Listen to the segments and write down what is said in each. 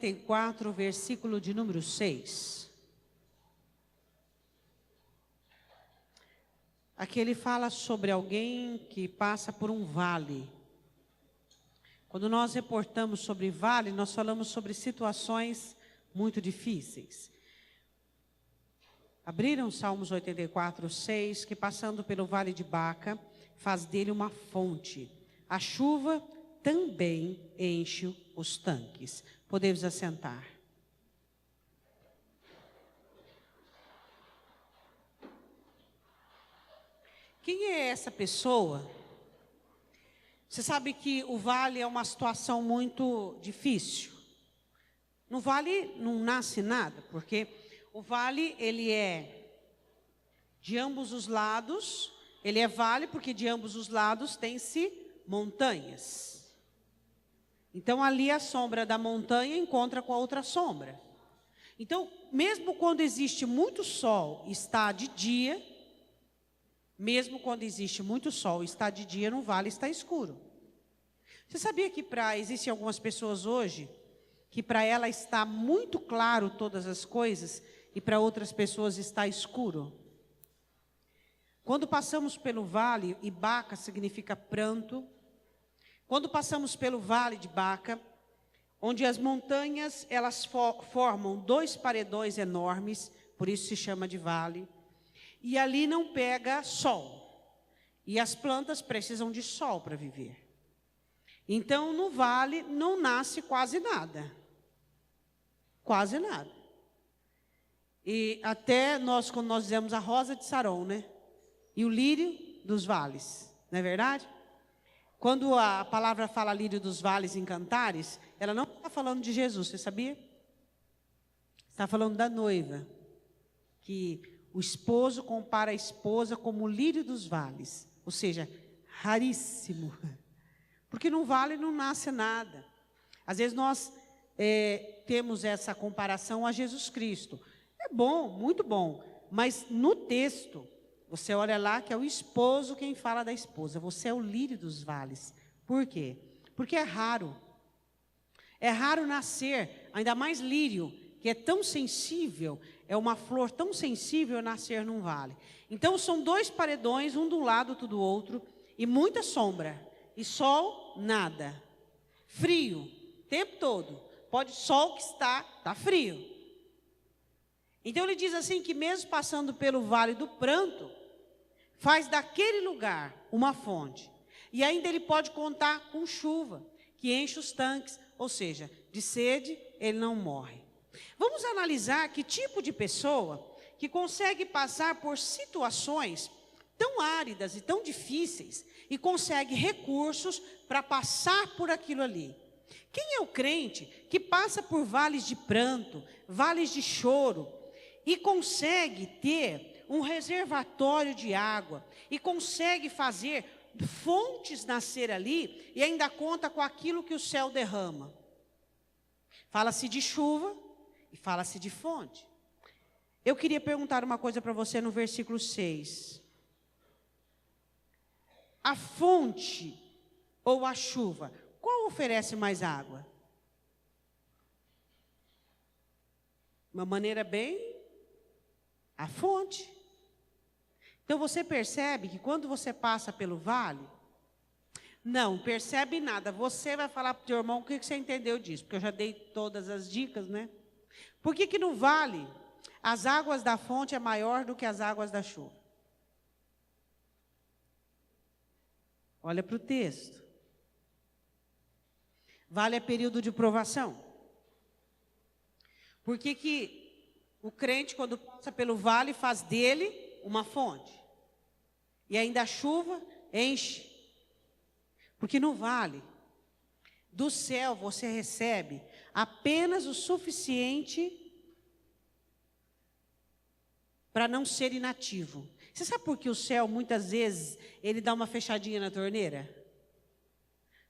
84, versículo de número 6. Aqui ele fala sobre alguém que passa por um vale. Quando nós reportamos sobre vale, nós falamos sobre situações muito difíceis. Abriram Salmos 84, 6, que passando pelo vale de Baca, faz dele uma fonte. A chuva também enche os tanques. Podemos assentar. Quem é essa pessoa? Você sabe que o vale é uma situação muito difícil. No vale não nasce nada, porque o vale, ele é de ambos os lados, ele é vale porque de ambos os lados tem-se montanhas. Então ali a sombra da montanha encontra com a outra sombra. Então, mesmo quando existe muito sol e está de dia, mesmo quando existe muito sol e está de dia, no vale está escuro. Você sabia que existem algumas pessoas hoje que para ela está muito claro todas as coisas e para outras pessoas está escuro? Quando passamos pelo vale, e Baca significa pranto, quando passamos pelo vale de Baca, onde as montanhas elas formam dois paredões enormes, por isso se chama de vale, e ali não pega sol, e as plantas precisam de sol para viver. Então, no vale não nasce quase nada. Quase nada. E até nós, quando nós dizemos a rosa de Saron, né? E o lírio dos vales, não é verdade? Quando a palavra fala lírio dos vales em Cantares, ela não está falando de Jesus, você sabia? Está falando da noiva. Que o esposo compara a esposa como o lírio dos vales. Ou seja, raríssimo. Porque no vale não nasce nada. Às vezes nós temos essa comparação a Jesus Cristo. É bom, muito bom. Mas no texto, você olha lá que é o esposo quem fala da esposa. Você é o lírio dos vales. Por quê? Porque é raro. É raro nascer, ainda mais lírio, que é tão sensível, é uma flor tão sensível nascer num vale. Então são dois paredões, um de um lado, outro do outro, e muita sombra. E sol, nada. Frio, o tempo todo. Sol que está frio. Então ele diz assim que mesmo passando pelo vale do pranto, faz daquele lugar uma fonte. E ainda ele pode contar com chuva, que enche os tanques. Ou seja, de sede ele não morre. Vamos analisar que tipo de pessoa que consegue passar por situações tão áridas e tão difíceis e consegue recursos para passar por aquilo ali. Quem é o crente que passa por vales de pranto, vales de choro e consegue ter um reservatório de água e consegue fazer fontes nascer ali e ainda conta com aquilo que o céu derrama? Fala-se de chuva e fala-se de fonte. Eu queria perguntar uma coisa para você no versículo 6. A fonte ou a chuva, qual oferece mais água? Uma maneira bem, a fonte. Então você percebe que quando você passa pelo vale, não percebe nada. Você vai falar para o teu irmão o que você entendeu disso, porque eu já dei todas as dicas, né? Por que no vale as águas da fonte é maior do que as águas da chuva? Olha para o texto. Vale é período de provação. Por que o crente, quando passa pelo vale, faz dele uma fonte? E ainda a chuva enche. Porque no vale, do céu você recebe apenas o suficiente para não ser inativo. Você sabe por que o céu, muitas vezes, ele dá uma fechadinha na torneira?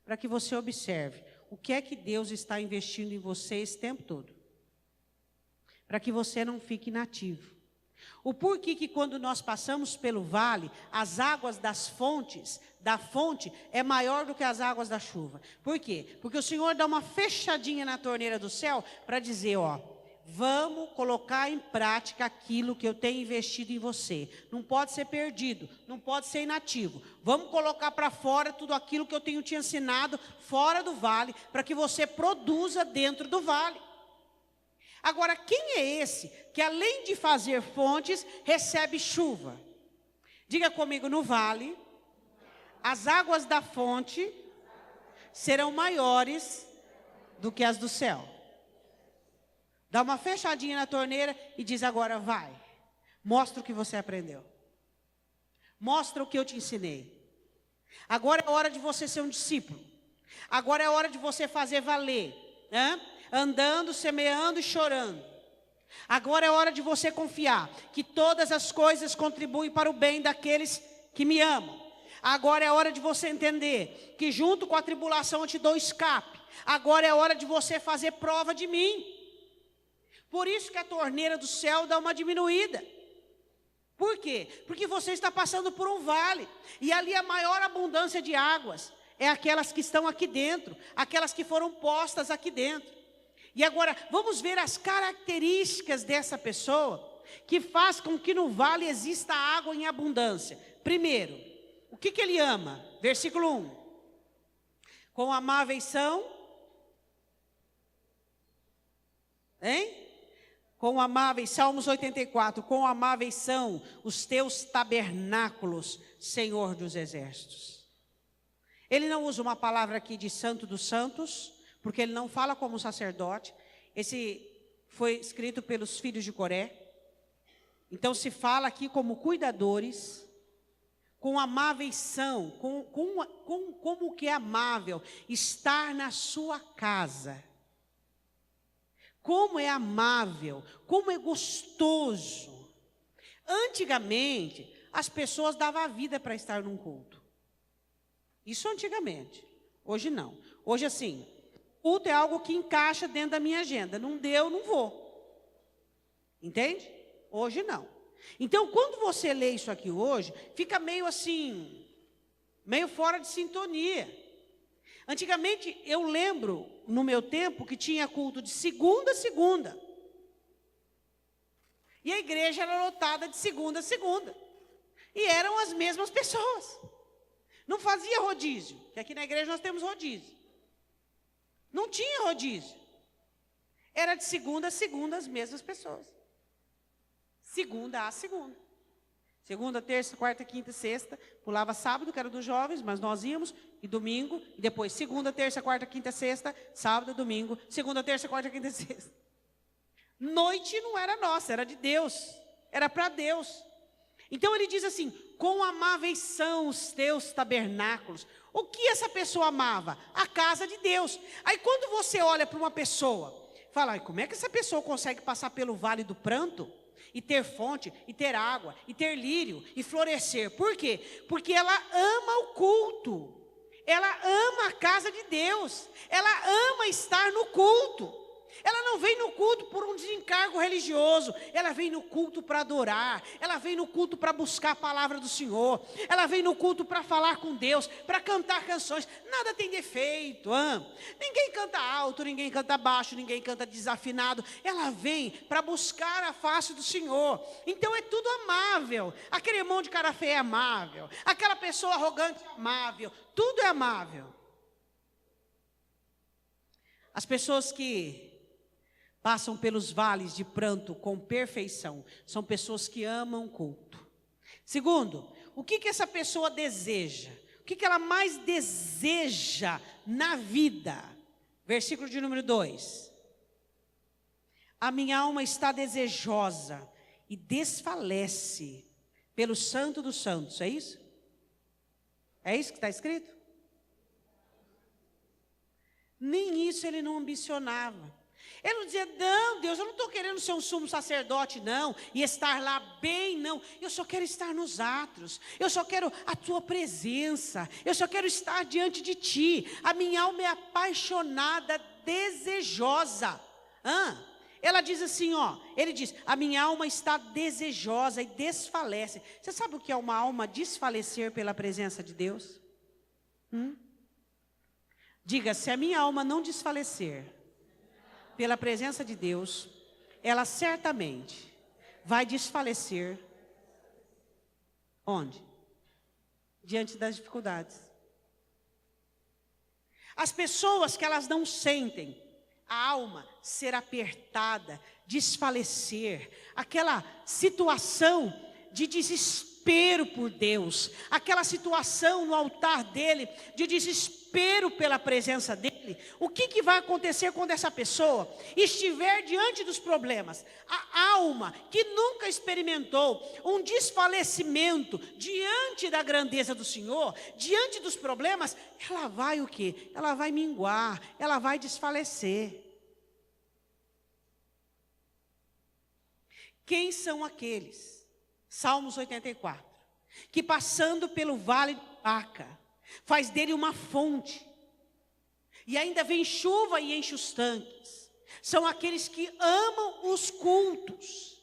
Para que você observe o que é que Deus está investindo em você esse tempo todo. Para que você não fique inativo. O porquê que quando nós passamos pelo vale, as águas da fonte, é maior do que as águas da chuva. Por quê? Porque o Senhor dá uma fechadinha na torneira do céu para dizer, ó, vamos colocar em prática aquilo que eu tenho investido em você. Não pode ser perdido, não pode ser inativo. Vamos colocar para fora tudo aquilo que eu tenho te ensinado fora do vale, para que você produza dentro do vale. Agora, quem é esse que além de fazer fontes, recebe chuva? Diga comigo, no vale, as águas da fonte serão maiores do que as do céu. Dá uma fechadinha na torneira e diz agora, vai. Mostra o que você aprendeu. Mostra o que eu te ensinei. Agora é hora de você ser um discípulo. Agora é hora de você fazer valer. Andando, semeando e chorando. Agora é hora de você confiar que todas as coisas contribuem para o bem daqueles que me amam. Agora é hora de você entender que junto com a tribulação eu te dou escape. Agora é hora de você fazer prova de mim. Por isso que a torneira do céu dá uma diminuída. Por quê? Porque você está passando por um vale. E ali a maior abundância de águas é aquelas que estão aqui dentro. Aquelas que foram postas aqui dentro. E agora, vamos ver as características dessa pessoa que faz com que no vale exista água em abundância. Primeiro, o que ele ama? Versículo 1. Com amáveis são... Com amáveis, Salmos 84. Com amáveis são os teus tabernáculos, Senhor dos exércitos. Ele não usa uma palavra aqui de santo dos santos, porque ele não fala como sacerdote. Esse foi escrito pelos filhos de Coré. Então se fala aqui como cuidadores, com amáveis são, como que é amável estar na sua casa. Como é amável, como é gostoso. Antigamente, as pessoas davam a vida para estar num culto. Isso antigamente, hoje não. Hoje assim, culto é algo que encaixa dentro da minha agenda. Não deu, não vou. Entende? Hoje não. Então, quando você lê isso aqui hoje, fica meio assim, meio fora de sintonia. Antigamente, eu lembro, no meu tempo, que tinha culto de segunda a segunda. E a igreja era lotada de segunda a segunda. E eram as mesmas pessoas. Não fazia rodízio, que aqui na igreja nós temos rodízio. Não tinha rodízio. Era de segunda a segunda as mesmas pessoas. Segunda a segunda. Segunda, terça, quarta, quinta, sexta. Pulava sábado, que era dos jovens, mas nós íamos. E domingo. E depois segunda, terça, quarta, quinta, sexta. Sábado, domingo. Segunda, terça, quarta, quinta, sexta. Noite não era nossa, era de Deus. Era para Deus. Então ele diz assim, quão amáveis são os teus tabernáculos. O que essa pessoa amava? A casa de Deus. Aí quando você olha para uma pessoa, fala, como é que essa pessoa consegue passar pelo vale do pranto? E ter fonte, e ter água, e ter lírio, e florescer. Por quê? Porque ela ama o culto. Ela ama a casa de Deus. Ela ama estar no culto. Ela não vem no culto por um desencargo religioso. Ela vem no culto para adorar. Ela vem no culto para buscar a palavra do Senhor. Ela vem no culto para falar com Deus, para cantar canções. Nada tem defeito. Ninguém canta alto, ninguém canta baixo, ninguém canta desafinado. Ela vem para buscar a face do Senhor. Então é tudo amável. Aquele irmão de cara feia é amável. Aquela pessoa arrogante é amável. Tudo é amável. As pessoas que passam pelos vales de pranto com perfeição. São pessoas que amam culto. Segundo, o que essa pessoa deseja? O que ela mais deseja na vida? Versículo de número 2. A minha alma está desejosa e desfalece pelo santo dos santos. É isso? É isso que está escrito? Nem isso ele não ambicionava. Ele não dizia, não, Deus, eu não estou querendo ser um sumo sacerdote, não, e estar lá bem, não. Eu só quero estar nos átrios, eu só quero a tua presença, eu só quero estar diante de ti. A minha alma é apaixonada, desejosa. ela diz assim, ó, ele diz, a minha alma está desejosa e desfalece. Você sabe o que é uma alma desfalecer pela presença de Deus? Diga, se a minha alma não desfalecer pela presença de Deus, ela certamente vai desfalecer. Onde? Diante das dificuldades. As pessoas que elas não sentem a alma ser apertada, desfalecer, aquela situação de desespero por Deus, aquela situação no altar dele, de desespero pela presença dele, o que vai acontecer quando essa pessoa estiver diante dos problemas? A alma que nunca experimentou um desfalecimento diante da grandeza do Senhor, diante dos problemas, ela vai o quê? Ela vai minguar, ela vai desfalecer. Quem são aqueles? Salmos 84, que passando pelo vale de Baca, faz dele uma fonte, e ainda vem chuva e enche os tanques. São aqueles que amam os cultos.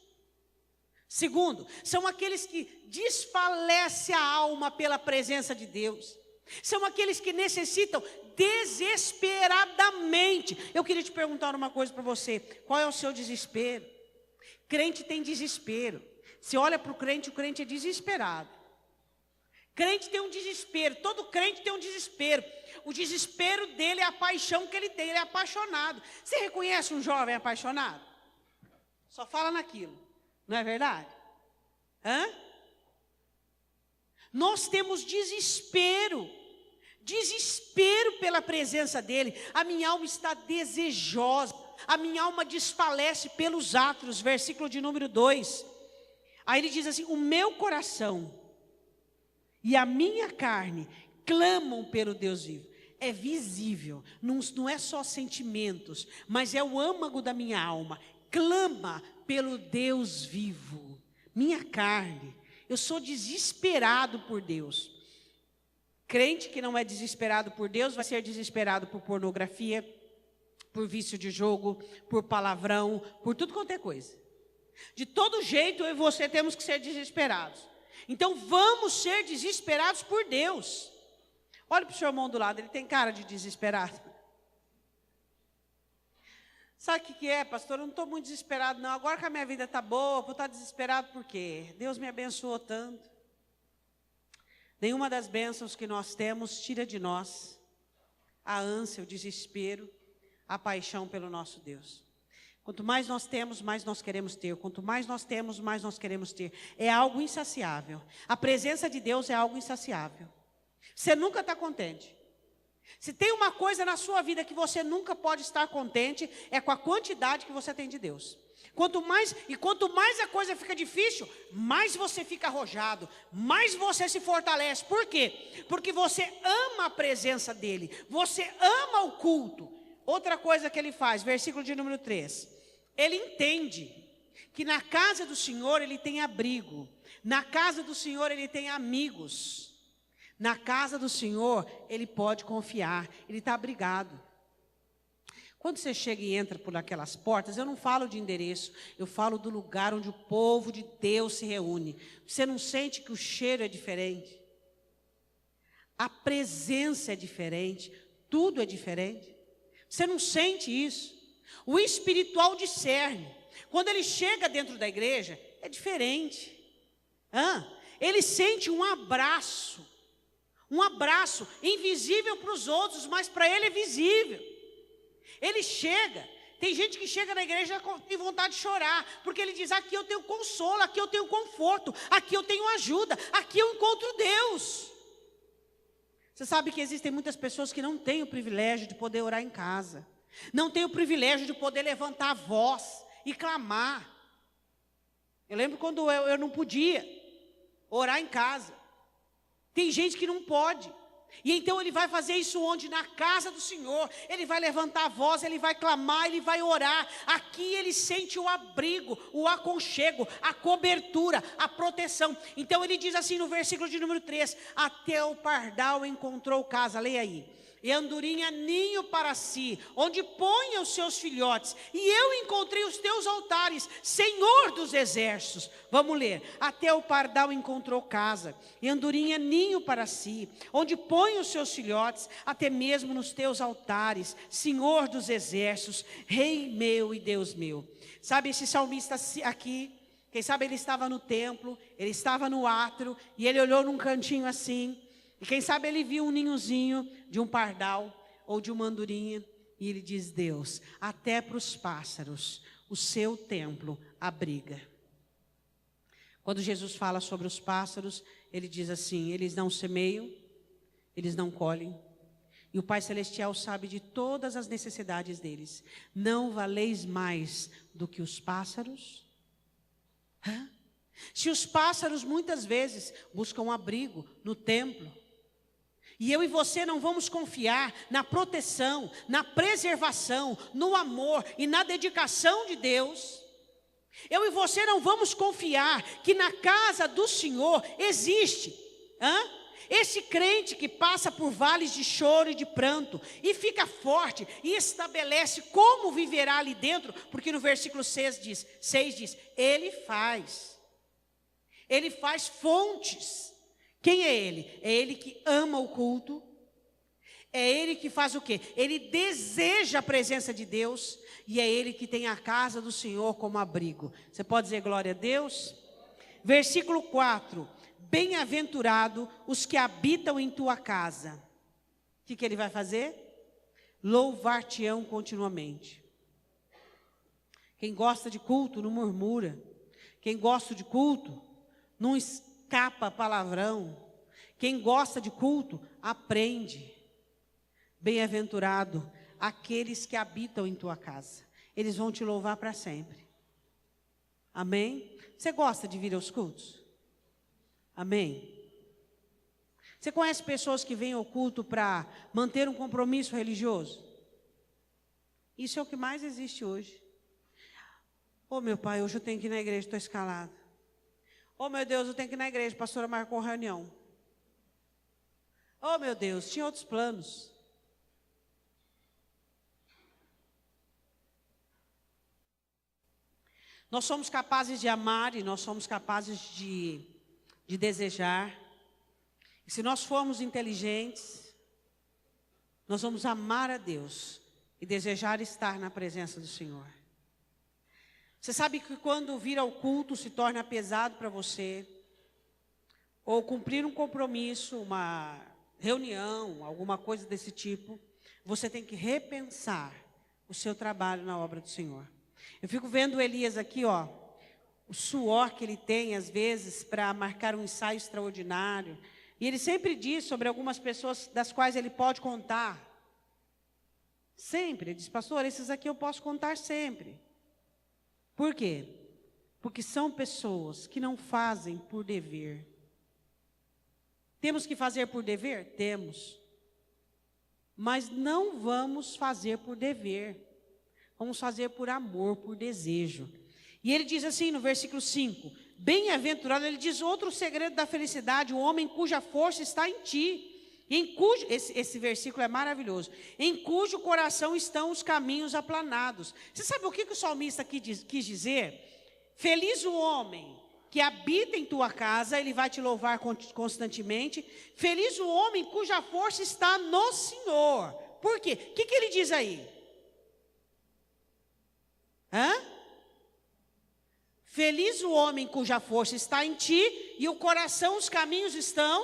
Segundo, são aqueles que desfalecem a alma pela presença de Deus. São aqueles que necessitam desesperadamente. Eu queria te perguntar uma coisa para você: qual é o seu desespero? Crente tem desespero. Você olha para o crente é desesperado. Crente tem um desespero, todo crente tem um desespero. O desespero dele é a paixão que ele tem, ele é apaixonado. Você reconhece um jovem apaixonado? Só fala naquilo, não é verdade? Nós temos desespero pela presença dele. A minha alma está desejosa, a minha alma desfalece pelos átrios, versículo de número 2. Aí ele diz assim: o meu coração e a minha carne clamam pelo Deus vivo. É visível, não é só sentimentos, mas é o âmago da minha alma. Clama pelo Deus vivo. Minha carne, eu sou desesperado por Deus. Crente que não é desesperado por Deus vai ser desesperado por pornografia, por vício de jogo, por palavrão, por tudo quanto é coisa. De todo jeito eu e você temos que ser desesperados. Então vamos ser desesperados por Deus. Olha para o seu irmão do lado, ele tem cara de desesperado. Sabe o que é, pastor? Eu não estou muito desesperado não. Agora que a minha vida está boa, vou estar desesperado por quê? Deus me abençoou tanto. Nenhuma das bênçãos que nós temos tira de nós a ânsia, o desespero, a paixão pelo nosso Deus. Quanto mais nós temos, mais nós queremos ter. Quanto mais nós temos, mais nós queremos ter. É algo insaciável. A presença de Deus é algo insaciável. Você nunca está contente. Se tem uma coisa na sua vida que você nunca pode estar contente, é com a quantidade que você tem de Deus. Quanto mais a coisa fica difícil, mais você fica arrojado, mais você se fortalece. Por quê? Porque você ama a presença dEle. Você ama o culto. Outra coisa que ele faz, versículo de número 3. Ele entende que na casa do Senhor ele tem abrigo. Na casa do Senhor ele tem amigos. Na casa do Senhor ele pode confiar. Ele está abrigado. Quando você chega e entra por aquelas portas, eu não falo de endereço. Eu falo do lugar onde o povo de Deus se reúne. Você não sente que o cheiro é diferente? A presença é diferente. Tudo é diferente. Você não sente isso? O espiritual discerne. Quando ele chega dentro da igreja, é diferente. Ele sente um abraço invisível para os outros, mas para ele é visível. Ele chega, tem gente que chega na igreja com vontade de chorar, porque ele diz: aqui eu tenho consolo, aqui eu tenho conforto, aqui eu tenho ajuda, aqui eu encontro Deus. Você sabe que existem muitas pessoas que não têm o privilégio de poder orar em casa, não têm o privilégio de poder levantar a voz e clamar. Eu lembro quando eu não podia orar em casa. Tem gente que não pode. E então ele vai fazer isso onde? Na casa do Senhor. Ele vai levantar a voz, ele vai clamar, ele vai orar. Aqui ele sente o abrigo, o aconchego, a cobertura, a proteção. Então ele diz assim no versículo de número 3: até o pardal encontrou casa. Leia aí. e a andorinha ninho para si, onde ponha os seus filhotes. E eu encontrei os teus altares, Senhor dos exércitos. Vamos ler. Até o pardal encontrou casa, e a andorinha ninho para si, onde ponha os seus filhotes, até mesmo nos teus altares, Senhor dos exércitos, Rei meu e Deus meu. Sabe, esse salmista aqui, quem sabe ele estava no templo, ele estava no átrio, e ele olhou num cantinho assim, e quem sabe ele viu um ninhozinho de um pardal ou de uma andorinha, e ele diz: Deus, até para os pássaros o seu templo abriga. Quando Jesus fala sobre os pássaros, ele diz assim: eles não semeiam, eles não colhem, e o Pai Celestial sabe de todas as necessidades deles. Não valeis mais do que os pássaros? Se os pássaros muitas vezes buscam abrigo no templo, e eu e você não vamos confiar na proteção, na preservação, no amor e na dedicação de Deus, eu e você não vamos confiar que na casa do Senhor existe esse crente que passa por vales de choro e de pranto, e fica forte, e estabelece como viverá ali dentro, porque no versículo 6 diz, Ele faz fontes. Quem é Ele? É Ele que ama o culto, é Ele que faz o quê? Ele deseja a presença de Deus, e é Ele que tem a casa do Senhor como abrigo. Você pode dizer glória a Deus? Versículo 4, bem-aventurado os que habitam em tua casa. O que ele vai fazer? Louvar-te-ão continuamente. Quem gosta de culto não murmura. Quem gosta de culto não escapa palavrão. Quem gosta de culto aprende. Bem-aventurado aqueles que habitam em tua casa. Eles vão te louvar para sempre. Amém? Você gosta de vir aos cultos? Amém? Você conhece pessoas que vêm ao culto para manter um compromisso religioso? Isso é o que mais existe hoje. Oh, meu pai, hoje eu tenho que ir na igreja, estou escalado. Oh, meu Deus, eu tenho que ir na igreja, a pastora marcou reunião. Oh, meu Deus, tinha outros planos. Nós somos capazes de amar e nós somos capazes de desejar. E se nós formos inteligentes, nós vamos amar a Deus e desejar estar na presença do Senhor. Você sabe que quando vir ao culto se torna pesado para você, ou cumprir um compromisso, uma reunião, alguma coisa desse tipo, você tem que repensar o seu trabalho na obra do Senhor. Eu fico vendo Elias aqui, ó, o suor que ele tem às vezes para marcar um ensaio extraordinário. E ele sempre diz sobre algumas pessoas das quais ele pode contar. Sempre, ele diz, pastor, esses aqui eu posso contar sempre. Por quê? Porque são pessoas que não fazem por dever. Temos que fazer por dever? Temos. Mas não vamos fazer por dever. Vamos fazer por amor, por desejo. E ele diz assim no versículo 5, bem-aventurado, ele diz outro segredo da felicidade, o homem cuja força está em ti. Esse versículo é maravilhoso. Em cujo coração estão os caminhos aplanados. Você sabe o que o salmista aqui quis dizer? Feliz o homem que habita em tua casa, ele vai te louvar constantemente. Feliz o homem cuja força está no Senhor. Por quê? O que ele diz aí? Feliz o homem cuja força está em ti e o coração, os caminhos estão,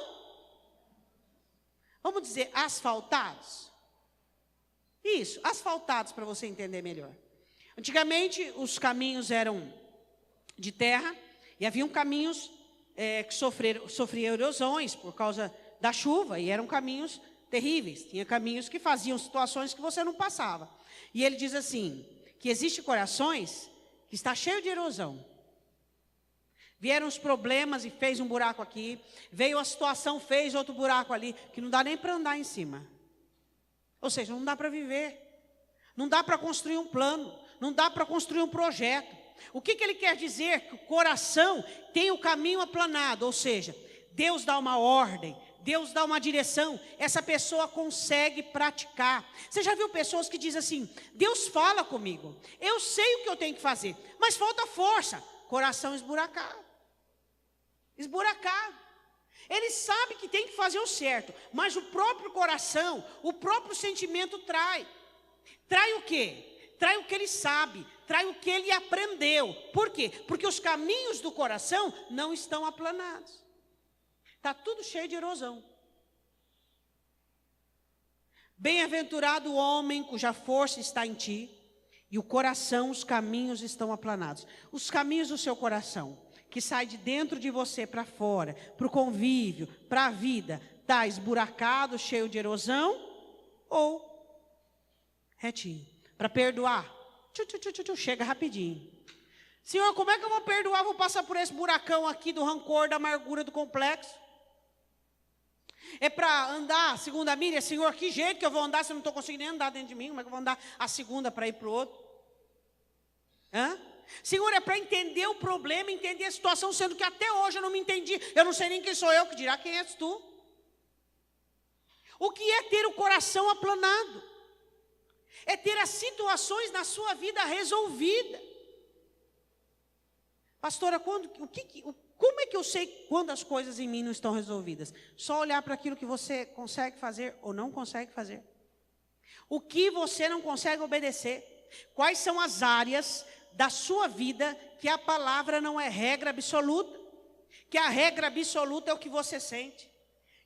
vamos dizer, asfaltados. Isso, asfaltados para você entender melhor. Antigamente os caminhos eram de terra e haviam caminhos que sofriam erosões por causa da chuva e eram caminhos terríveis. Tinha caminhos que faziam situações que você não passava. E ele diz assim, que existem corações que está cheio de erosão. Vieram os problemas e fez um buraco aqui. Veio a situação, fez outro buraco ali, que não dá nem para andar em cima. Ou seja, não dá para viver. Não dá para construir um plano. Não dá para construir um projeto. O que ele quer dizer? Que o coração tem o caminho aplanado. Ou seja, Deus dá uma ordem, Deus dá uma direção, essa pessoa consegue praticar. Você já viu pessoas que dizem assim: Deus fala comigo, eu sei o que eu tenho que fazer, mas falta força. Coração esburacado. Esburacado. Ele sabe que tem que fazer o certo, mas o próprio coração, o próprio sentimento trai. Trai o quê? Trai o que ele sabe, trai o que ele aprendeu. Por quê? Porque os caminhos do coração não estão aplanados. Está tudo cheio de erosão. Bem-aventurado o homem cuja força está em ti, e o coração, os caminhos estão aplanados. Os caminhos do seu coração, que sai de dentro de você para fora, para o convívio, para a vida, está esburacado, cheio de erosão, ou retinho. Para perdoar, chega rapidinho. Senhor, como é que eu vou perdoar? Vou passar por esse buracão aqui do rancor, da amargura, do complexo. É para andar segunda milha, Senhor, que jeito que eu vou andar se eu não estou conseguindo nem andar dentro de mim? Como é que eu vou andar a segunda para ir para o outro? Senhor, é para entender o problema, entender a situação, sendo que até hoje eu não me entendi. Eu não sei nem quem sou eu, que dirá quem és tu. O que é ter o coração aplanado? É ter as situações na sua vida resolvidas. Pastora, como é que eu sei quando as coisas em mim não estão resolvidas? Só olhar para aquilo que você consegue fazer ou não consegue fazer. O que você não consegue obedecer. Quais são as áreas da sua vida que a palavra não é regra absoluta? Que a regra absoluta é o que você sente.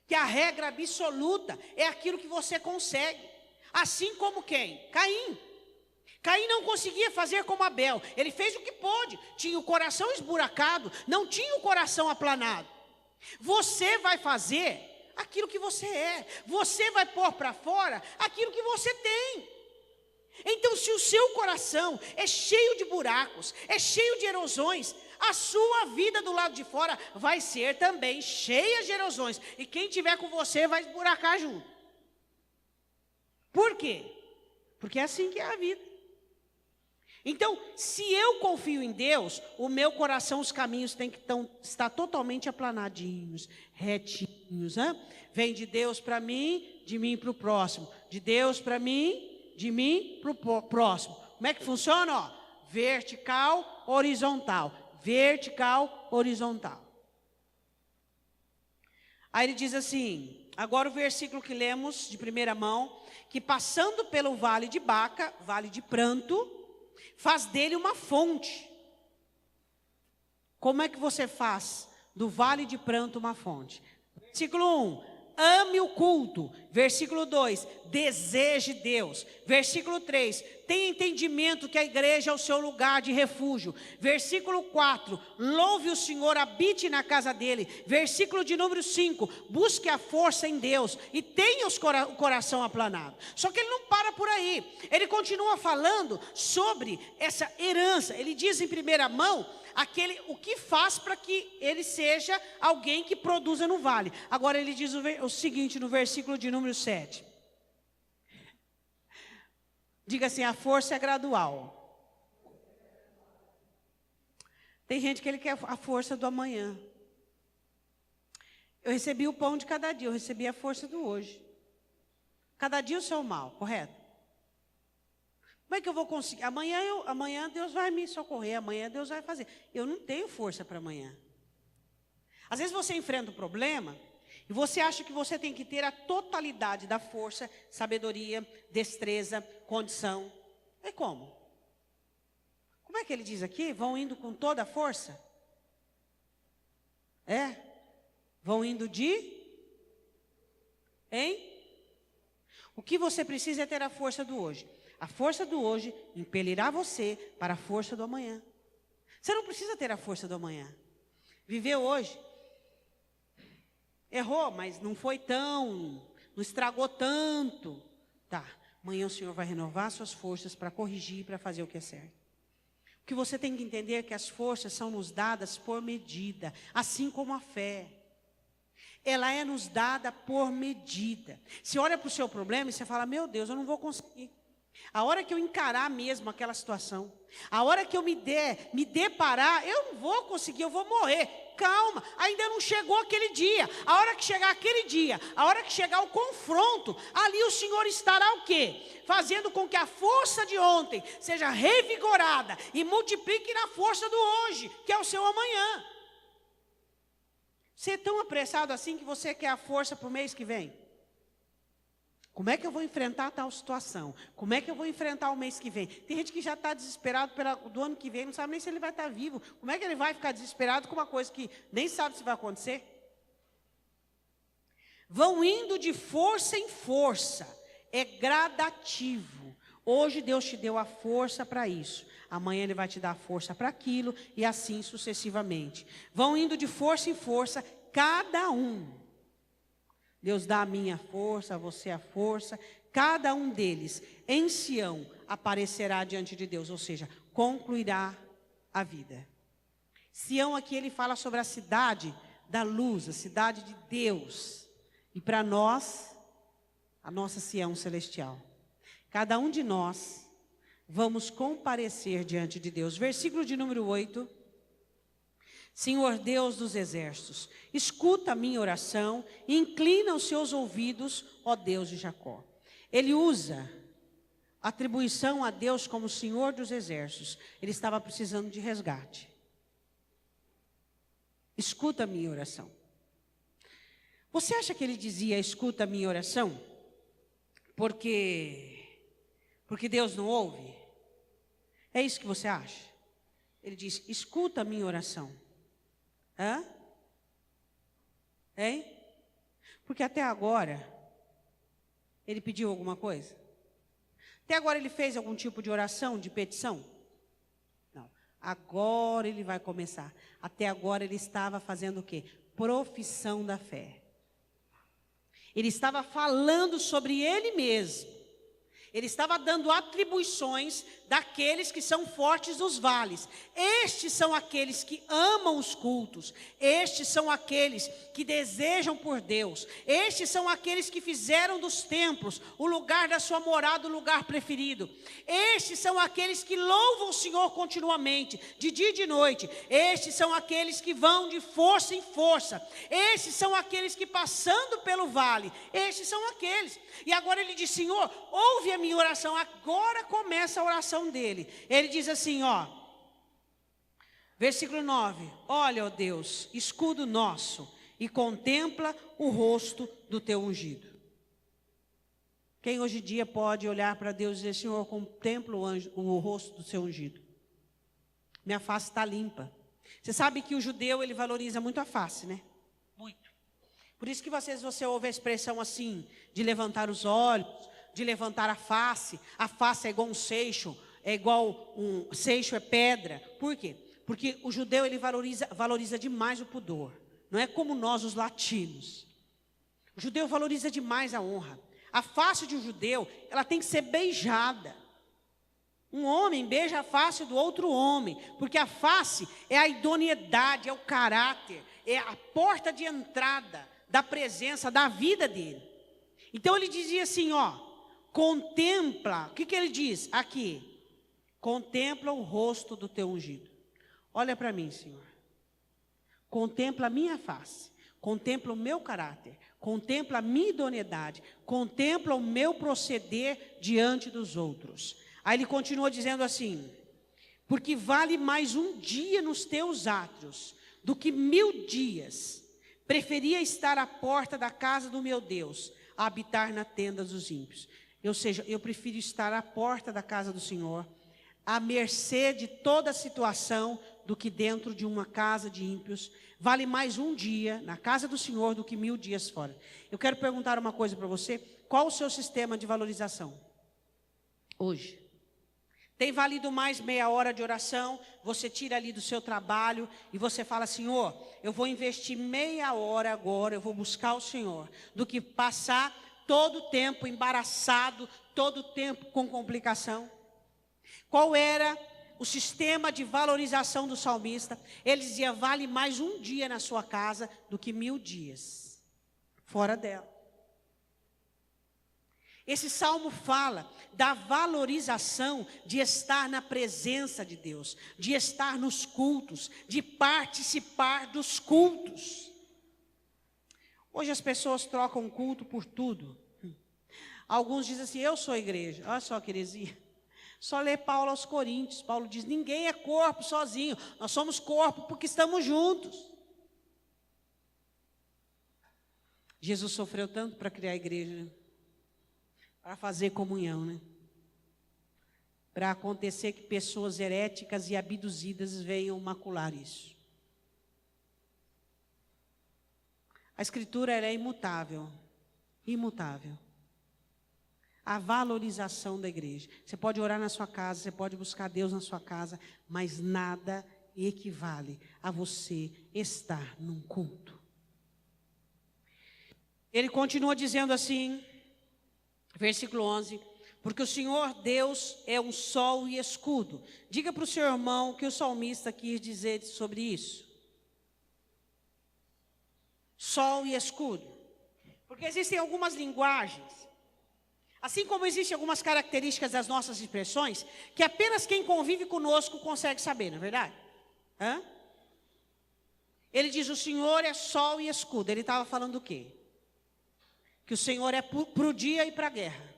Que a regra absoluta é aquilo que você consegue. Assim como quem? Caim. Caim não conseguia fazer como Abel. Ele fez o que pôde. Tinha o coração esburacado, não tinha o coração aplanado. Você vai fazer aquilo que você é. Você vai pôr para fora aquilo que você tem. Então, se o seu coração é cheio de buracos, é cheio de erosões, a sua vida do lado de fora vai ser também cheia de erosões. E quem estiver com você vai esburacar junto. Por quê? Porque é assim que é a vida. Então, se eu confio em Deus, o meu coração, os caminhos têm que estar totalmente aplanadinhos, retinhos. Vem de Deus para mim, de mim para o próximo. De Deus para mim, de mim para o próximo. Como é que funciona? Vertical, horizontal. Vertical, horizontal. Aí ele diz assim, agora o versículo que lemos de primeira mão, que passando pelo vale de Baca, vale de pranto, faz dele uma fonte. Como é que você faz do vale de pranto uma fonte? Versículo 1, ame o culto. Versículo 2, deseje Deus. Versículo 3, tenha entendimento que a igreja é o seu lugar de refúgio. Versículo 4, louve o Senhor, habite na casa dele. Versículo de número 5, busque a força em Deus e tenha o coração aplanado. Só que ele não para por aí. Ele continua falando sobre essa herança. Ele diz em primeira mão o que faz para que ele seja alguém que produza no vale. Agora ele diz o seguinte no versículo de número 7. Diga assim, a força é gradual. Tem gente que ele quer a força do amanhã. Eu recebi o pão de cada dia, eu recebi a força do hoje. Cada dia o seu mal, correto? Como é que eu vou conseguir? Amanhã Deus vai me socorrer, amanhã Deus vai fazer. Eu não tenho força para amanhã. Às vezes você enfrenta um problema e você acha que você tem que ter a totalidade da força, sabedoria, destreza, condição. É como? Como é que ele diz aqui? Vão indo com toda a força? Vão indo O que você precisa é ter a força do hoje. A força do hoje impelirá você para a força do amanhã. Você não precisa ter a força do amanhã. Viveu hoje. Errou, mas não foi não estragou tanto. Tá, amanhã o Senhor vai renovar suas forças para corrigir, para fazer o que é certo. O que você tem que entender é que as forças são nos dadas por medida, assim como a fé. Ela é nos dada por medida. Você olha para o seu problema e você fala, meu Deus, eu não vou conseguir. A hora que eu encarar mesmo aquela situação, a hora que eu me deparar, eu não vou conseguir, eu vou morrer. calma, ainda não chegou aquele dia. A hora que chegar aquele dia, a hora que chegar o confronto, ali o Senhor estará o quê? Fazendo com que a força de ontem seja revigorada e multiplique na força do hoje, que é o seu amanhã. Você é tão apressado assim que você quer a força para o mês que vem? Como é que eu vou enfrentar tal situação? Como é que eu vou enfrentar o mês que vem? Tem gente que já está desesperado do ano que vem, não sabe nem se ele vai estar vivo. Como é que ele vai ficar desesperado com uma coisa que nem sabe se vai acontecer? Vão indo de força em força, é gradativo. Hoje Deus te deu a força para isso. Amanhã Ele vai te dar a força para aquilo e assim sucessivamente. Vão indo de força em força, cada um. Deus dá a minha força, a você a força. Cada um deles em Sião aparecerá diante de Deus, ou seja, concluirá a vida. Sião aqui ele fala sobre a cidade da luz, a cidade de Deus. E para nós, a nossa Sião celestial. Cada um de nós vamos comparecer diante de Deus. Versículo de número 8. Senhor Deus dos exércitos, escuta a minha oração e inclina os seus ouvidos, ó Deus de Jacó. Ele usa atribuição a Deus como Senhor dos exércitos. Ele estava precisando de resgate. Escuta a minha oração. Você acha que ele dizia escuta a minha oração? Porque Deus não ouve? É isso que você acha? Ele diz, escuta a minha oração. Hã? Hein? Porque até agora, ele pediu alguma coisa? Até agora ele fez algum tipo de oração, de petição? Não. Agora ele vai começar. Até agora ele estava fazendo o quê? Profissão da fé. Ele estava falando sobre ele mesmo. Ele estava dando atribuições daqueles que são fortes nos vales. Estes são aqueles que amam os cultos. Estes são aqueles que desejam por Deus. Estes são aqueles que fizeram dos templos o lugar da sua morada, o lugar preferido. Estes são aqueles que louvam o Senhor continuamente, de dia e de noite. Estes são aqueles que vão de força em força. Estes são aqueles que passando pelo vale. Estes são aqueles. E agora ele diz, Senhor, ouve a minha oração. Agora começa a oração dele. Ele diz assim, ó, versículo 9, olha, ó Deus, escudo nosso, e contempla o rosto do teu ungido. Quem hoje em dia pode olhar para Deus e dizer, Senhor, contempla o rosto do seu ungido? Minha face está limpa. Você sabe que o judeu, ele valoriza muito a face, né? Muito. Por isso que você ouve a expressão assim, de levantar os olhos, de levantar a face é igual um seixo, seixo é pedra. Por quê? Porque o judeu ele valoriza demais o pudor. Não é como nós os latinos. O judeu valoriza demais a honra. A face de um judeu, ela tem que ser beijada. Um homem beija a face do outro homem, porque a face é a idoneidade, é o caráter, é a porta de entrada da presença, da vida dele. Então ele dizia assim, ó, contempla, o que ele diz aqui? Contempla o rosto do teu ungido. Olha para mim, Senhor. Contempla a minha face, contempla o meu caráter, contempla a minha idoneidade, contempla o meu proceder diante dos outros. Aí ele continua dizendo assim, porque vale mais um dia nos teus átrios do que 1000 dias. Preferia estar à porta da casa do meu Deus, a habitar na tenda dos ímpios. Ou seja, eu prefiro estar à porta da casa do Senhor, à mercê de toda a situação, do que dentro de uma casa de ímpios. Vale mais um dia na casa do Senhor do que 1000 dias fora. Eu quero perguntar uma coisa para você. Qual o seu sistema de valorização? Hoje. Tem valido mais meia hora de oração? Você tira ali do seu trabalho e você fala, Senhor, eu vou investir meia hora agora, eu vou buscar o Senhor, do que passar todo o tempo embaraçado, todo o tempo com complicação? Qual era o sistema de valorização do salmista? Ele dizia, vale mais um dia na sua casa do que 1000 dias fora dela. Esse salmo fala da valorização de estar na presença de Deus, de estar nos cultos, de participar dos cultos. Hoje as pessoas trocam culto por tudo. Alguns dizem assim, eu sou igreja. Olha só que heresia. Só lê Paulo aos Coríntios. Paulo diz, ninguém é corpo sozinho. Nós somos corpo porque estamos juntos. Jesus sofreu tanto para criar a igreja, né? Para fazer comunhão, né? Para acontecer que pessoas heréticas e abduzidas venham macular isso. A Escritura ela é imutável. Imutável. A valorização da igreja. Você pode orar na sua casa, você pode buscar Deus na sua casa, mas nada equivale a você estar num culto. Ele continua dizendo assim, versículo 11, porque o Senhor Deus é um sol e escudo. Diga para o seu irmão o que o salmista quis dizer sobre isso. Sol e escudo. Porque existem algumas linguagens, assim como existem algumas características das nossas expressões, que apenas quem convive conosco consegue saber, não é verdade? Ele diz, o Senhor é sol e escudo. Ele estava falando do quê? Que o Senhor é para o dia e para a guerra.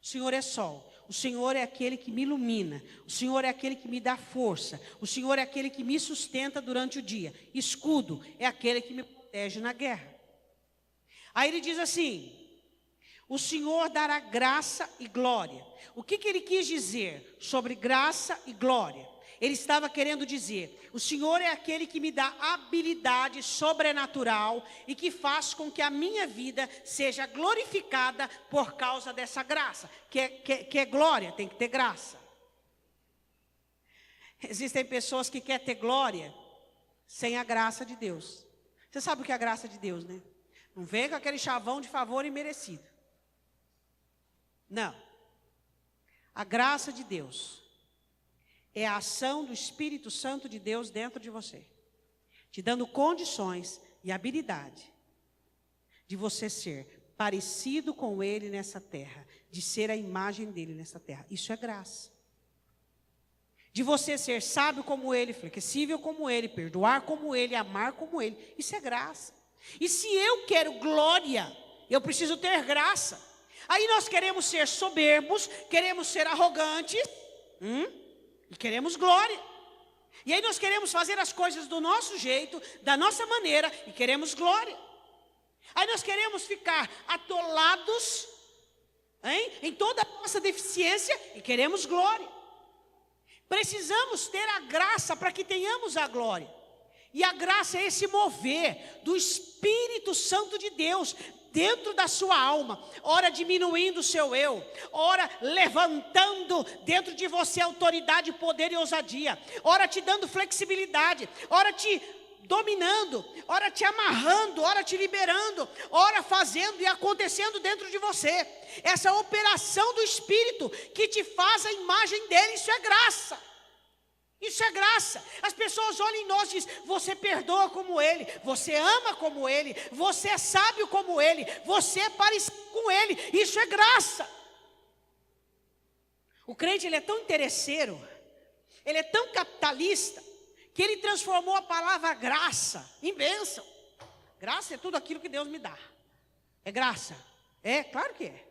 O Senhor é sol. O Senhor é aquele que me ilumina. O Senhor é aquele que me dá força. O Senhor é aquele que me sustenta durante o dia. Escudo é aquele que me protege na guerra. Aí ele diz assim, o Senhor dará graça e glória. O que ele quis dizer sobre graça e glória? Ele estava querendo dizer, o Senhor é aquele que me dá habilidade sobrenatural e que faz com que a minha vida seja glorificada por causa dessa graça. Que é glória, tem que ter graça. Existem pessoas que querem ter glória sem a graça de Deus. Você sabe o que é a graça de Deus, né? Não vem com aquele chavão de favor imerecido. Não. A graça de Deus é a ação do Espírito Santo de Deus dentro de você, te dando condições e habilidade de você ser parecido com Ele nessa terra, de ser a imagem dEle nessa terra. Isso é graça. De você ser sábio como Ele, flexível como Ele, perdoar como Ele, amar como Ele. Isso é graça. E se eu quero glória, eu preciso ter graça. Aí nós queremos ser soberbos, queremos ser arrogantes, e queremos glória. E aí nós queremos fazer as coisas do nosso jeito, da nossa maneira, e queremos glória. Aí nós queremos ficar atolados, em toda a nossa deficiência, e queremos glória. Precisamos ter a graça para que tenhamos a glória. E a graça é esse mover do Espírito Santo de Deus dentro da sua alma, ora diminuindo o seu eu, ora levantando dentro de você autoridade, poder e ousadia, ora te dando flexibilidade, ora te dominando, ora te amarrando, ora te liberando, ora fazendo e acontecendo dentro de você. Essa operação do Espírito que te faz a imagem dele, isso é graça. Isso é graça. As pessoas olham em nós e dizem, você perdoa como Ele, você ama como Ele, você é sábio como Ele, você é parecido com Ele. Isso é graça. O crente ele é tão interesseiro, ele é tão capitalista, que ele transformou a palavra graça em bênção. Graça é tudo aquilo que Deus me dá. É graça. É, claro que é.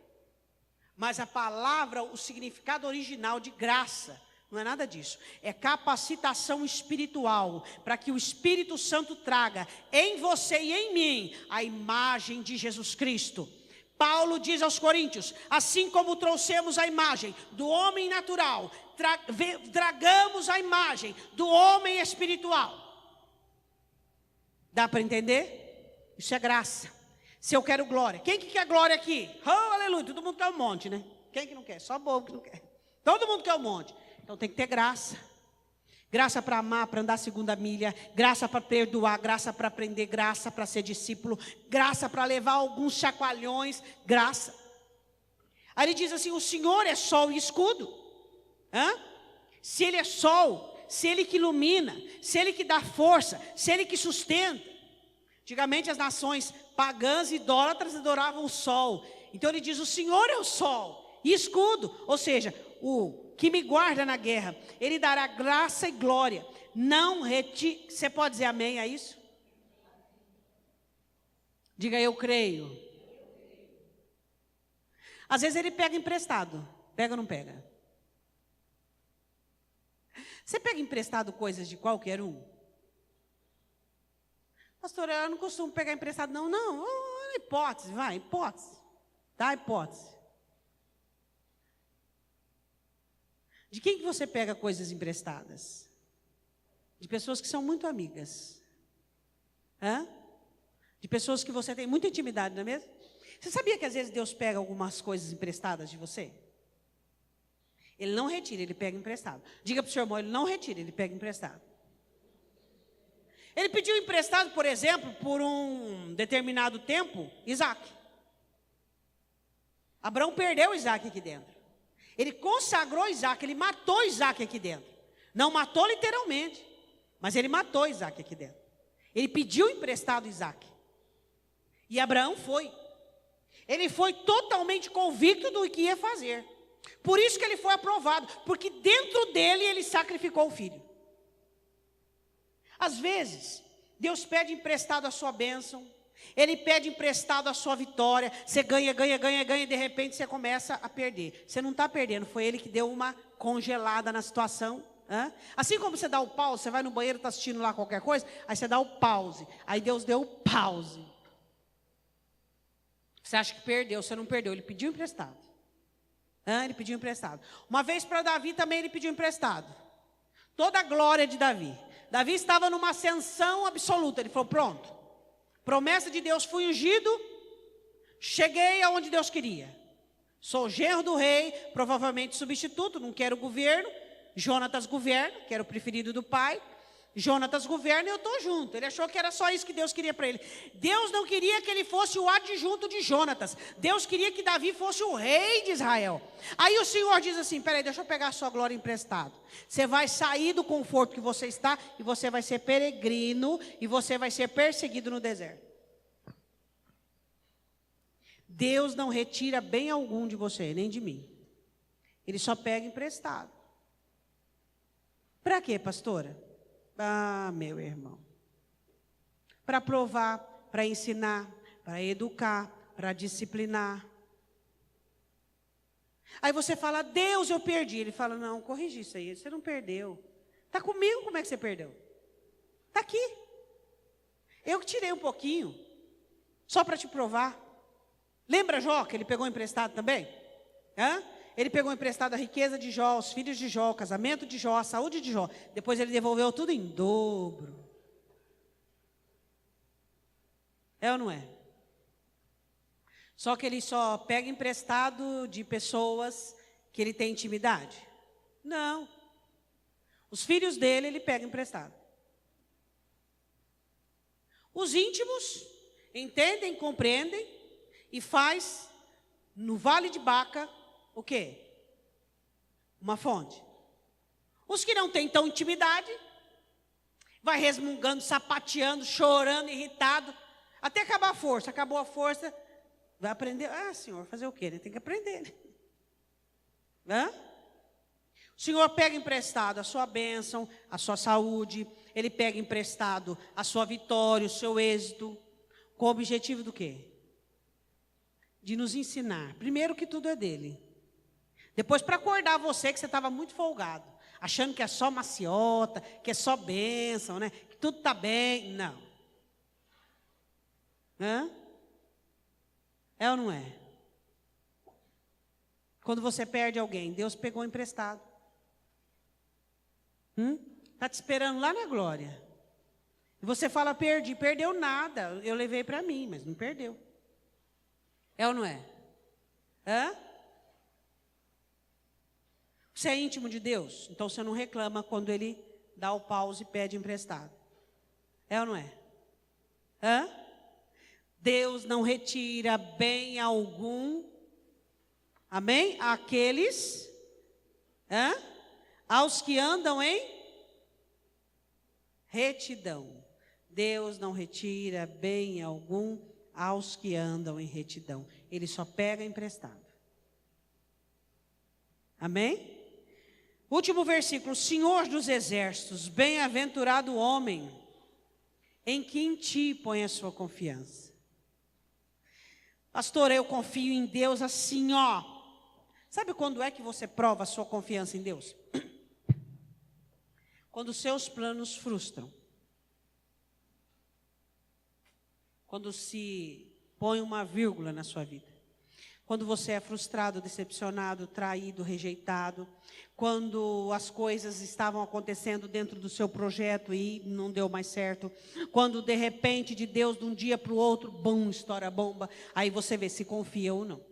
Mas a palavra, o significado original de graça, não é nada disso. É capacitação espiritual, para que o Espírito Santo traga em você e em mim a imagem de Jesus Cristo. Paulo diz aos Coríntios, assim como trouxemos a imagem do homem natural, tragamos a imagem do homem espiritual. Dá para entender? Isso é graça. Se eu quero glória, quem que quer glória aqui? Oh, aleluia, todo mundo quer um monte, né? Quem que não quer? Só bobo que não quer. Todo mundo quer um monte. Então tem que ter graça. Graça para amar, para andar a segunda milha. Graça para perdoar, graça para aprender, graça para ser discípulo. Graça para levar alguns chacoalhões, graça. Aí ele diz assim, o Senhor é sol e escudo. Se Ele é sol, se Ele que ilumina, se Ele que dá força, se Ele que sustenta. Antigamente as nações pagãs e idólatras adoravam o sol. Então ele diz: o Senhor é o sol e escudo, ou seja, o que me guarda na guerra. Ele dará graça e glória. Não retire. Você pode dizer amém a isso? Diga: eu creio. Às vezes ele pega emprestado. Pega ou não pega? Você pega emprestado coisas de qualquer um? Pastor, eu não costumo pegar emprestado, não. Não, hipótese, vai, hipótese. Tá, hipótese. De quem que você pega coisas emprestadas? De pessoas que são muito amigas. Hã? De pessoas que você tem muita intimidade, não é mesmo? Você sabia que às vezes Deus pega algumas coisas emprestadas de você? Ele não retira, ele pega emprestado. Diga para o seu irmão: ele não retira, ele pega emprestado. Ele pediu emprestado, por exemplo, por um determinado tempo, Isaac. Abraão perdeu Isaac aqui dentro. Ele consagrou Isaac, ele matou Isaac aqui dentro. Não matou literalmente, mas ele matou Isaac aqui dentro. Ele pediu emprestado Isaac. E Abraão foi. Ele foi totalmente convicto do que ia fazer. Por isso que ele foi aprovado, porque dentro dele ele sacrificou o filho. Às vezes, Deus pede emprestado a sua bênção, Ele pede emprestado a sua vitória, você ganha, e de repente você começa a perder. Você não está perdendo, foi Ele que deu uma congelada na situação. Assim como você dá o pause, você vai no banheiro, está assistindo lá qualquer coisa, aí você dá o pause, aí Deus deu o pause. Você acha que perdeu, você não perdeu, Ele pediu emprestado. Ele pediu emprestado. Uma vez para Davi também Ele pediu emprestado. Toda a glória de Davi. Davi estava numa ascensão absoluta. Ele falou: pronto, promessa de Deus, fui ungido, cheguei aonde Deus queria. Sou genro do rei, provavelmente substituto, não quero governo. Jonatas governa, que era o preferido do pai. Jonatas governa e eu estou junto. Ele achou que era só isso que Deus queria para ele. Deus não queria que ele fosse o adjunto de Jonatas. Deus queria que Davi fosse o rei de Israel. Aí o Senhor diz assim: peraí, deixa eu pegar a sua glória emprestado. Você vai sair do conforto que você está e você vai ser peregrino e você vai ser perseguido no deserto. Deus não retira bem algum de você, nem de mim. Ele só pega emprestado. Para quê, pastora? Ah, meu irmão, para provar, para ensinar, para educar, para disciplinar. Aí você fala: Deus, eu perdi. Ele fala: não, corrigi isso aí, você não perdeu. Está comigo, como é que você perdeu? Está aqui. Eu que tirei um pouquinho, só para te provar. Lembra Jó, que ele pegou emprestado também? Ele pegou emprestado a riqueza de Jó, os filhos de Jó, o casamento de Jó, a saúde de Jó. Depois ele devolveu tudo em dobro. É ou não é? Só que ele só pega emprestado de pessoas que ele tem intimidade? Não. Os filhos dele, ele pega emprestado. Os íntimos entendem, compreendem e faz no Vale de Baca o quê? Uma fonte. Os que não têm tão intimidade, vai resmungando, sapateando, chorando, irritado, até acabar a força. Acabou a força, vai aprender. Ah, Senhor, fazer o quê? Ele tem que aprender, né? O Senhor pega emprestado a sua bênção, a sua saúde. Ele pega emprestado a sua vitória, o seu êxito. Com o objetivo do quê? De nos ensinar. Primeiro que tudo é dele. Depois para acordar você que você estava muito folgado. Achando que é só maciota, que é só bênção, né? Que tudo está bem. Não. É ou não é? Quando você perde alguém, Deus pegou emprestado. Está te esperando lá na glória. E você fala: perdi. Perdeu nada. Eu levei para mim, mas não perdeu. É ou não é? Você é íntimo de Deus? Então você não reclama quando Ele dá o pause e pede emprestado. É ou não é? Deus não retira bem algum. Amém? Aqueles, aos que andam em retidão. Deus não retira bem algum aos que andam em retidão. ele só pega emprestado. Amém? Último versículo: Senhor dos exércitos, bem-aventurado o homem em que em ti põe a sua confiança. Pastor, eu confio em Deus assim, ó. Sabe quando é que você prova a sua confiança em Deus? Quando os seus planos frustram. Quando se põe uma vírgula na sua vida. Quando você é frustrado, decepcionado, traído, rejeitado. Quando as coisas estavam acontecendo dentro do seu projeto e não deu mais certo. Quando de repente, de Deus, de um dia para o outro, bum, estoura a bomba. Aí você vê se confia ou não.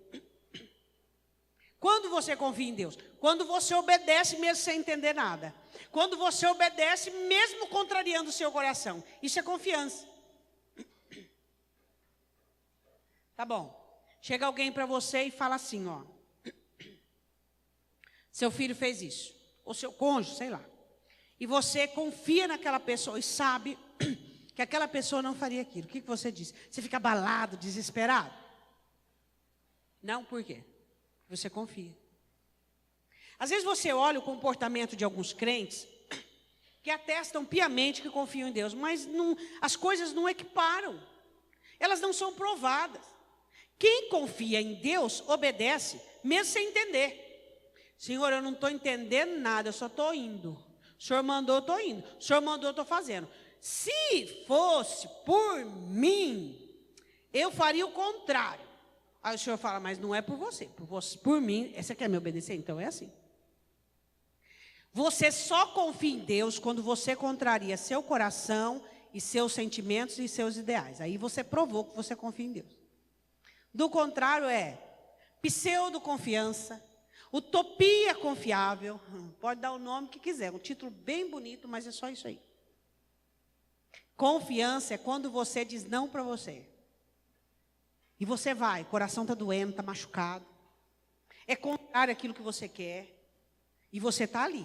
Quando você confia em Deus? Quando você obedece mesmo sem entender nada. Quando você obedece mesmo contrariando o seu coração. Isso é confiança. Tá bom. Chega alguém para você e fala assim, ó. Seu filho fez isso. Ou seu cônjuge, sei lá. E você confia naquela pessoa e sabe que aquela pessoa não faria aquilo. O que você diz? Você fica abalado, desesperado? Não, por quê? Você confia. Às vezes você olha o comportamento de alguns crentes que atestam piamente que confiam em Deus, mas não, as coisas não equiparam. Elas não são provadas. Quem confia em Deus, obedece, mesmo sem entender. Senhor, eu não estou entendendo nada, eu só estou indo. O Senhor mandou, eu estou indo. O Senhor mandou, eu estou fazendo. Se fosse por mim, eu faria o contrário. Aí o Senhor fala, mas não é por você, por mim, você quer me obedecer? Então é assim. Você só confia em Deus quando você contraria seu coração e seus sentimentos e seus ideais. Aí você provou que você confia em Deus. Do contrário é pseudo-confiança, utopia confiável, pode dar o nome que quiser, um título bem bonito, mas é só isso aí. Confiança é quando você diz não para você. E você vai, o coração está doendo, está machucado. É contrário àquilo que você quer. E você está ali,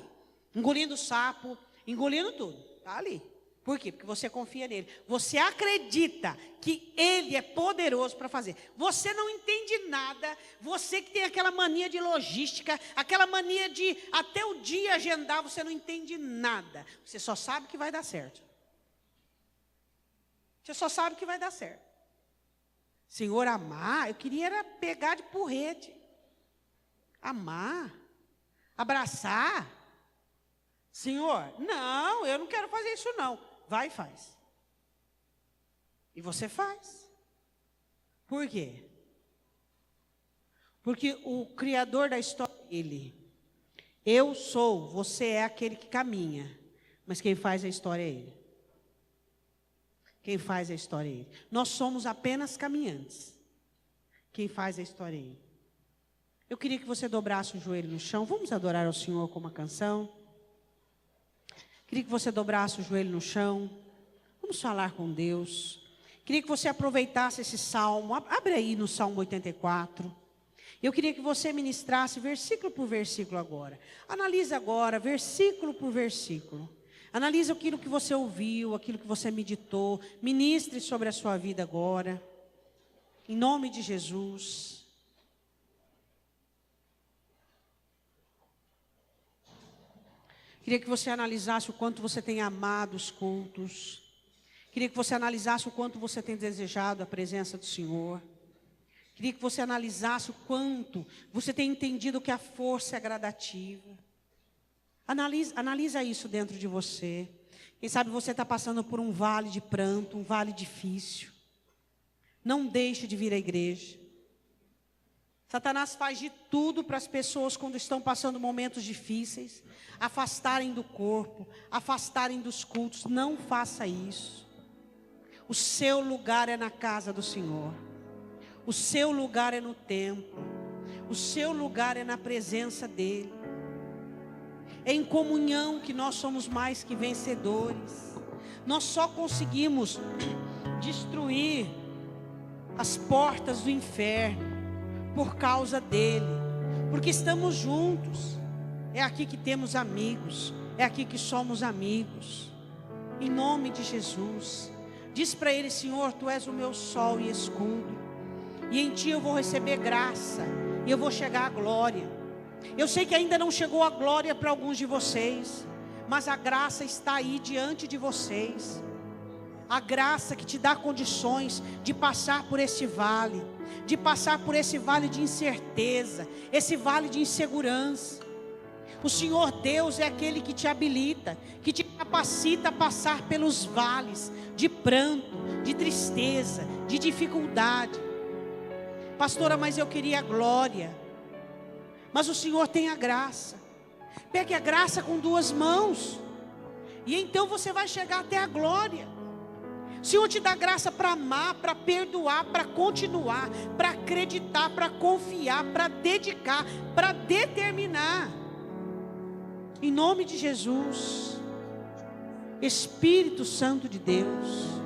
engolindo sapo, engolindo tudo, está ali. Por quê? Porque você confia nele. Você acredita que ele é poderoso para fazer. Você não entende nada. Você que tem aquela mania de logística, aquela mania de até o dia agendar, você não entende nada. Você só sabe que vai dar certo. Você só sabe que vai dar certo. Senhor, amar, eu queria era pegar de porrete. Amar, abraçar. Senhor, não, eu não quero fazer isso não. Vai e faz. E você faz. Por quê? Porque o Criador da história é Ele. Eu sou, você é aquele que caminha. Mas quem faz a história é Ele. Quem faz a história é Ele. Nós somos apenas caminhantes. Quem faz a história é Ele. Eu queria que você dobrasse o joelho no chão. Vamos adorar ao Senhor com uma canção. Queria que você dobrasse o joelho no chão. Vamos falar com Deus. Queria que você aproveitasse esse salmo. Abre aí no Salmo 84. Eu queria que você ministrasse versículo por versículo agora. Analise agora, versículo por versículo. Analise aquilo que você ouviu, aquilo que você meditou. Ministre sobre a sua vida agora. Em nome de Jesus. Queria que você analisasse o quanto você tem amado os cultos. Queria que você analisasse o quanto você tem desejado a presença do Senhor. Queria que você analisasse o quanto você tem entendido que a força é gradativa. Analisa isso dentro de você. Quem sabe você está passando por um vale de pranto, um vale difícil. Não deixe de vir à igreja. Satanás faz de tudo para as pessoas, quando estão passando momentos difíceis, afastarem do corpo, afastarem dos cultos. Não faça isso. O seu lugar é na casa do Senhor. O seu lugar é no templo. O seu lugar é na presença dEle. É em comunhão que nós somos mais que vencedores. Nós só conseguimos destruir as portas do inferno por causa dEle, porque estamos juntos. É aqui que temos amigos, é aqui que somos amigos. Em nome de Jesus, diz para Ele: Senhor, Tu és o meu sol e escudo. E em Ti eu vou receber graça. E eu vou chegar à glória. Eu sei que ainda não chegou a glória para alguns de vocês, mas a graça está aí diante de vocês. A graça que te dá condições de passar por esse vale, de passar por esse vale de incerteza, esse vale de insegurança. O Senhor Deus é aquele que te habilita, que te capacita a passar pelos vales de pranto, de tristeza, de dificuldade. Pastora, mas eu queria a glória. Mas o Senhor tem a graça. Pegue a graça com duas mãos, e então você vai chegar até a glória. O Senhor te dá graça para amar, para perdoar, para continuar, para acreditar, para confiar, para dedicar, para determinar. Em nome de Jesus, Espírito Santo de Deus,